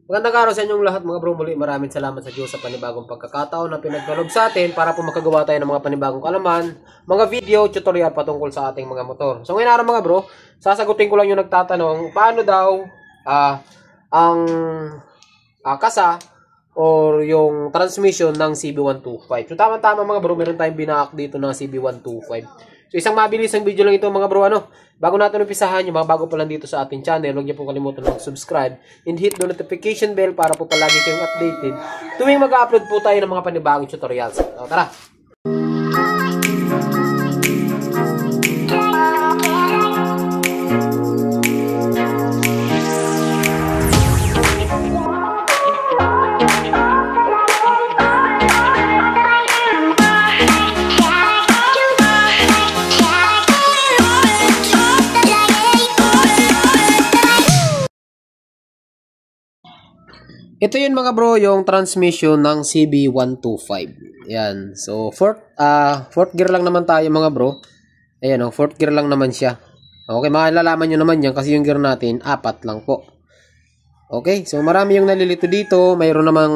Magandang araw sa inyong lahat mga bro. Muli maraming salamat sa Diyos sa panibagong pagkakataon na pinagkaloob sa atin para po makagawa tayo ng mga panibagong kalaman, mga video, tutorial patungkol sa ating mga motor. So ngayon araw mga bro, sasagutin ko lang yung nagtatanong paano daw ang kasa or yung transmission ng CB125. So tama-tama mga bro, meron tayong binaak dito ng CB125. So isang mabilisang video lang ito mga bro, bago natin umpisahan, yung mga bago pa lang dito sa ating channel, huwag niyo po kalimutan mag-subscribe and hit the notification bell para po palagi kayong updated tuwing mag-upload po tayo ng mga panibagong tutorials. So, tara! Ito yun mga bro, yung transmission ng CB125. Yan. So, fourth gear lang naman tayo mga bro. Ayan o, fourth gear lang naman siya. Okay, malalaman nyo naman yan kasi yung gear natin, 4 lang po. Okay, so marami yung nalilito dito. Mayroon namang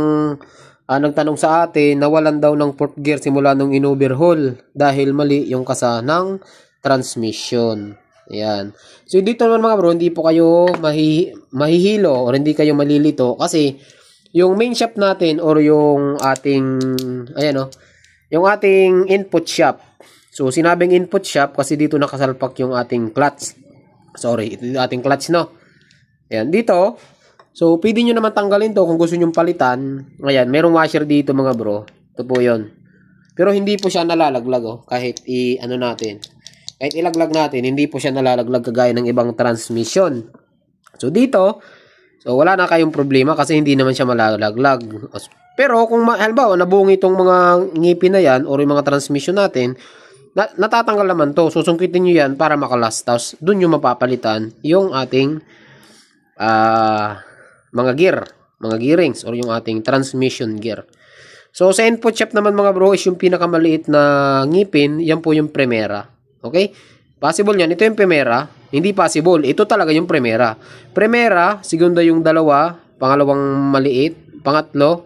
nagtanong sa atin, nawalan daw ng fourth gear simula nung in-overhaul dahil mali yung kasa ng transmission. Ayan. So, dito naman mga bro, hindi po kayo mahihilo or hindi kayo malilito kasi yung main shop natin or yung ating, ayan o, yung ating input shop. So, sinabing input shop kasi dito nakasalpak yung ating clutch. Sorry, ito yung ating clutch, no? Ayan, dito. So, pwede nyo naman tanggalin to kung gusto nyo palitan. Ayan, merong washer dito mga bro. Ito po yun. Pero hindi po siya nalalaglag, oh. Kahit kahit ilaglag natin, hindi po siya nalalaglag kagaya ng ibang transmission. So, dito, wala na kayong problema kasi hindi naman siya malalaglag. Pero, kung halimbawa, nabuong itong mga ngipin na yan or yung mga transmission natin, natatanggal naman to. Susungkitin nyo yan para makalas. Tapos, dun yung mapapalitan yung ating mga gearings or yung ating transmission gear. So, sa input shop naman mga bro is yung pinakamaliit na ngipin, yan po yung primera. Okay? Possible yan. Ito yung primera. Hindi possible. Ito talaga yung primera. Primera, segunda yung dalawa, pangalawang maliit, pangatlo,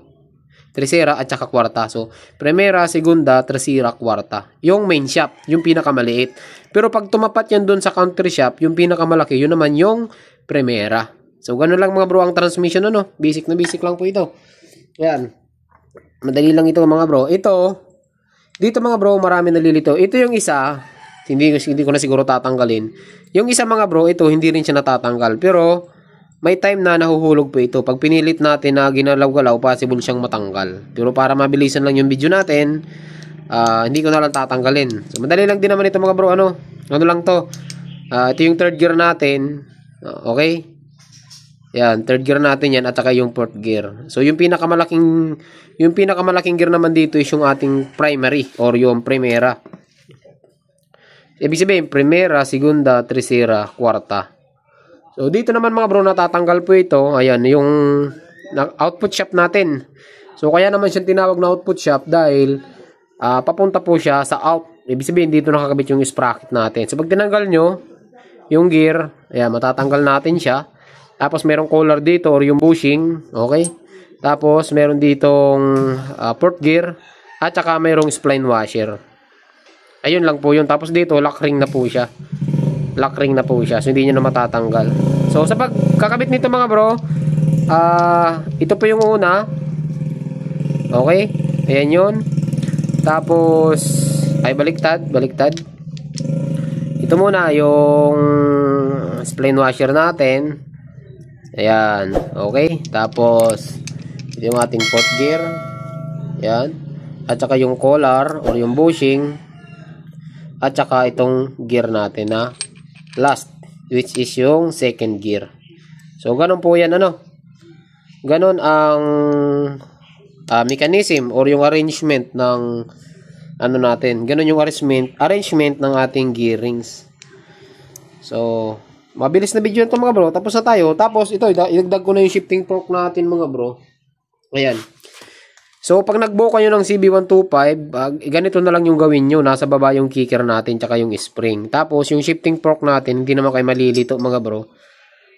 tresera, at saka kwarta. So, primera, segunda, tresera, kwarta. Yung main shop, yung pinakamaliit. Pero pag tumapat yan dun sa country shop, yung pinakamalaki, yun naman yung primera. So, ganun lang mga bro ang transmission, Basic na basic lang po ito. Yan. Madali lang ito mga bro. Ito, dito mga bro, marami nalilito. Ito yung isa, hindi ko na siguro tatanggalin. Yung isa mga bro, ito hindi rin siya natatanggal. Pero may time na nahuhulog po ito. Pag pinilit natin na ginalaw-galaw, possible siyang matanggal. Pero para mabilisan lang yung video natin, hindi ko na lang tatanggalin. So madali lang din naman ito mga bro. Ano lang to. Ito yung third gear natin. Okay? Yan, third gear natin yan at saka yung fourth gear. So yung pinakamalaking gear naman dito is yung ating primary or yung primera. Ibig sabihin, primera, segunda, tresera, kwarta. So, dito naman mga bro, natatanggal po ito. Ayan, yung output shop natin. So, kaya naman siyang tinawag na output shop dahil papunta po siya sa out. Ibig sabihin, dito nakakabit yung sprocket natin. So, pag tinanggal nyo yung gear, ayan, matatanggal natin siya. Tapos, merong collar dito or yung bushing. Okay? Tapos, meron ditong port gear at saka merong spline washer. Ayun lang po yun. Tapos dito, lock ring na po siya. Lock ring na po siya. So, hindi nyo na matatanggal. So, sa pagkakabit nito mga bro, ito po yung una. Okay? Ayan yun. Tapos, ay baliktad. Ito muna, yung spline washer natin. Ayan. Okay? Tapos, ito yung ating fourth gear. Ayan. At saka yung collar or yung bushing. At saka itong gear natin na last, which is yung second gear. So, ganun po yan, Ganun ang mechanism or yung arrangement ng natin. Ganun yung arrangement ng ating gearings. So, mabilis na video ito mga bro. Tapos na tayo. Tapos ito, idagdag ko na yung shifting fork natin mga bro. Ayan. So, pag nagbuo kayo ng CB125, ganito na lang yung gawin nyo. Nasa baba yung kicker natin, tsaka yung spring. Tapos, yung shifting fork natin, hindi naman kayo malilito mga bro.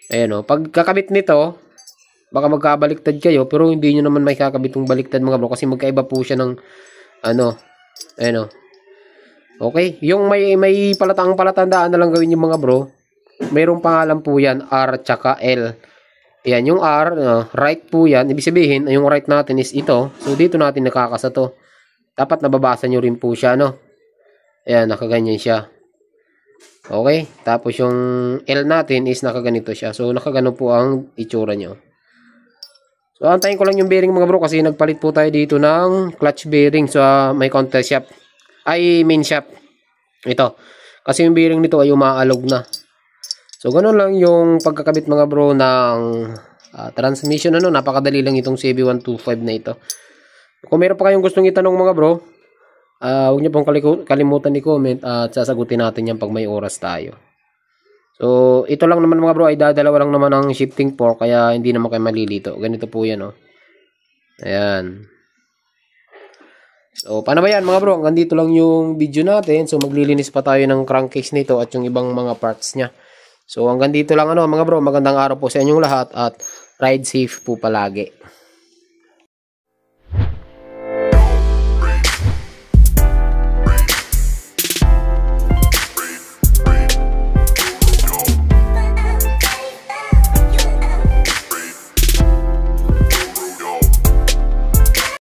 Ayan o. Pag kakabit nito, baka magkabaliktad kayo, pero hindi nyo naman may kakabit yung baliktad mga bro, kasi magkaiba po siya ng ano, ano. Okay, yung may palatandaan na lang gawin yung mga bro. Mayroong pangalan po yan, R tsaka L. Yan, yung R, right po yan. Ibig sabihin, yung right natin is ito. So, dito natin nakakasa to. Dapat nababasa nyo rin po siya, no? Ayan, nakaganyan siya. Okay, tapos yung L natin is nakaganito siya. So, nakagano po ang itsura nyo. So, antayin ko lang yung bearing mga bro, kasi nagpalit po tayo dito ng clutch bearing sa may counter shop. Ay, main shop. Ito. Kasi yung bearing nito ay umaalog na. So, ganun lang yung pagkakabit mga bro ng transmission. Napakadali lang itong CB125 na ito. Kung meron pa kayong gustong itanong mga bro, huwag niyo pong kalimutan i-comment at sasagutin natin yan pag may oras tayo. So, ito lang naman mga bro, ay dadalawa lang naman ang shifting fork, kaya hindi naman kayo malilito. Ganito po yan, oh. Ayan. So, paano ba yan mga bro? Hanggang dito lang yung video natin. So, maglilinis pa tayo ng crankcase nito at yung ibang mga parts niya. So hanggang dito lang mga bro, magandang araw po sa inyong lahat at ride safe po palagi.